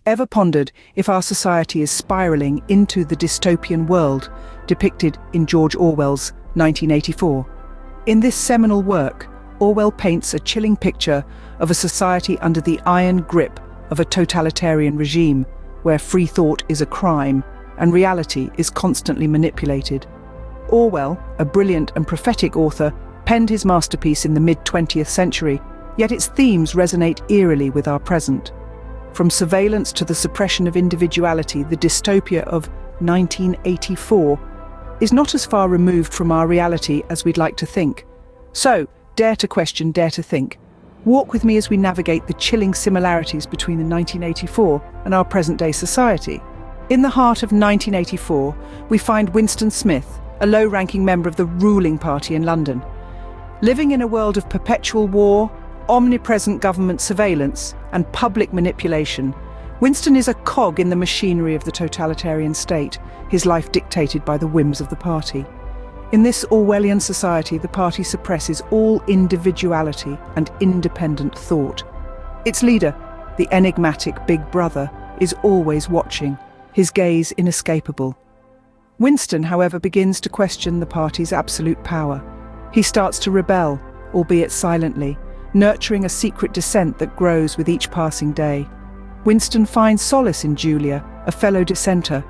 Ever pondered if our society is spiraling into the dystopian world depicted in George Orwell's 1984? In this seminal work, Orwell paints a chilling picture of a society under the iron grip of a totalitarian regime, where free thought is a crime and reality is constantly manipulated. Orwell, a brilliant and prophetic author, penned his masterpiece in the mid-20th century, yet its themes resonate eerily with our present. From surveillance to the suppression of individuality, the dystopia of 1984 is not as far removed from our reality as we'd like to think. So, dare to question, dare to think. Walk with me as we navigate the chilling similarities between the 1984 and our present-day society. In the heart of 1984, we find Winston Smith, a low-ranking member of the ruling party in London. Living in a world of perpetual war, omnipresent government surveillance, and public manipulation, Winston is a cog in the machinery of the totalitarian state, his life dictated by the whims of the party. In this Orwellian society, the party suppresses all individuality and independent thought. Its leader, the enigmatic Big Brother, is always watching, his gaze inescapable. Winston, however, begins to question the party's absolute power. He starts to rebel, albeit silently, nurturing a secret dissent that grows with each passing day. Winston finds solace in Julia, a fellow dissenter.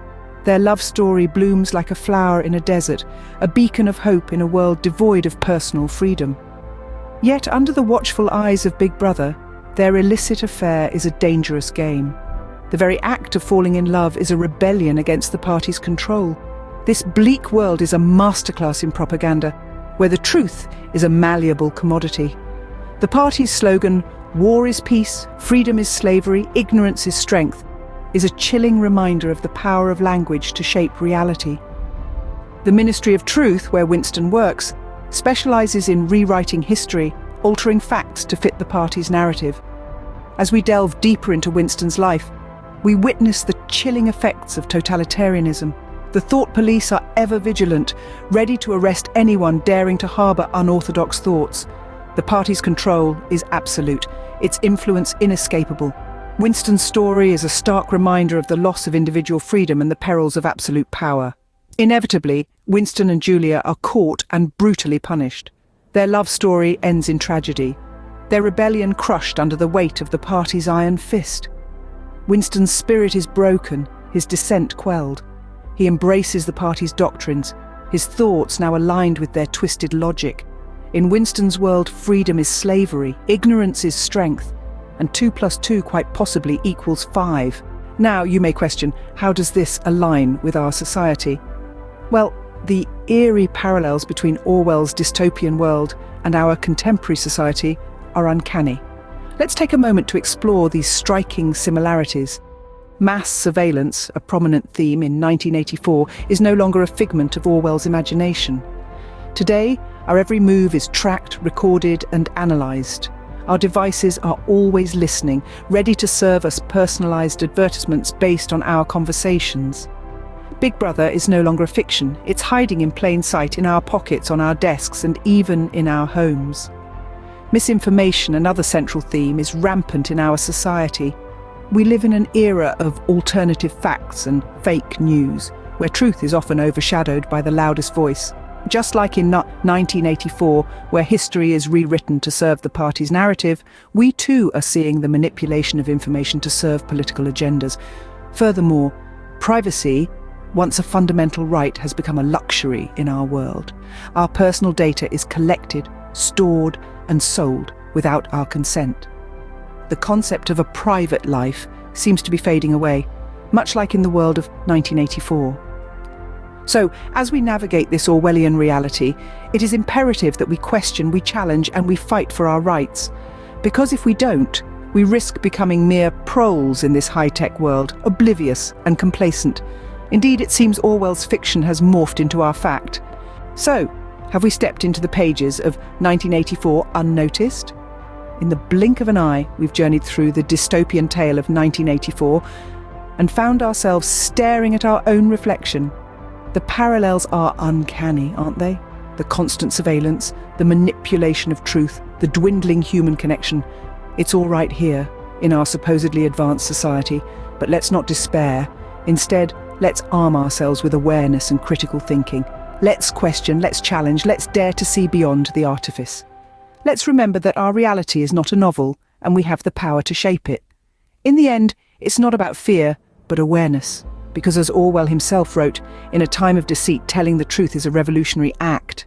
Their love story blooms like a flower in a desert, a beacon of hope in a world devoid of personal freedom. Yet under the watchful eyes of Big Brother, their illicit affair is a dangerous game. The very act of falling in love is a rebellion against the party's control. This bleak world is a masterclass in propaganda, where the truth is a malleable commodity. The party's slogan, "War is peace, freedom is slavery, ignorance is strength," is a chilling reminder of the power of language to shape reality. The Ministry of Truth, where Winston works, specializes in rewriting history, altering facts to fit the party's narrative. As we delve deeper into Winston's life, we witness the chilling effects of totalitarianism. The thought police are ever vigilant, ready to arrest anyone daring to harbor unorthodox thoughts. The party's control is absolute, its influence inescapable. Winston's story is a stark reminder of the loss of individual freedom and the perils of absolute power. Inevitably, Winston and Julia are caught and brutally punished. Their love story ends in tragedy, their rebellion crushed under the weight of the party's iron fist. Winston's spirit is broken, his dissent quelled. He embraces the party's doctrines, his thoughts now aligned with their twisted logic. In Winston's world, freedom is slavery, ignorance is strength, and 2 + 2 quite possibly equals 5. Now, you may question, how does this align with our society? Well, the eerie parallels between Orwell's dystopian world and our contemporary society are uncanny. Let's take a moment to explore these striking similarities. Mass surveillance, a prominent theme in 1984, is no longer a figment of Orwell's imagination. Today, our every move is tracked, recorded, and analysed. Our devices are always listening, ready to serve us personalised advertisements based on our conversations. Big Brother is no longer a fiction. It's hiding in plain sight in our pockets, on our desks, and even in our homes. Misinformation, another central theme, is rampant in our society. We live in an era of alternative facts and fake news, where truth is often overshadowed by the loudest voice. Just like in 1984, where history is rewritten to serve the party's narrative, we too are seeing the manipulation of information to serve political agendas. Furthermore, privacy, once a fundamental right, has become a luxury in our world. Our personal data is collected, stored, and sold without our consent. The concept of a private life seems to be fading away, much like in the world of 1984. So, as we navigate this Orwellian reality, it is imperative that we question, we challenge, and we fight for our rights. Because if we don't, we risk becoming mere proles in this high-tech world, oblivious and complacent. Indeed, it seems Orwell's fiction has morphed into our fact. So, have we stepped into the pages of 1984 unnoticed? In the blink of an eye, we've journeyed through the dystopian tale of 1984 and found ourselves staring at our own reflection. The parallels are uncanny, aren't they? The constant surveillance, the manipulation of truth, the dwindling human connection. It's all right here, in our supposedly advanced society, But let's not despair. Instead, let's arm ourselves with awareness and critical thinking. Let's question, let's challenge, let's dare to see beyond the artifice. Let's remember that our reality is not a novel, and we have the power to shape it. In the end, it's not about fear, but awareness. Because as Orwell himself wrote, in a time of deceit, telling the truth is a revolutionary act.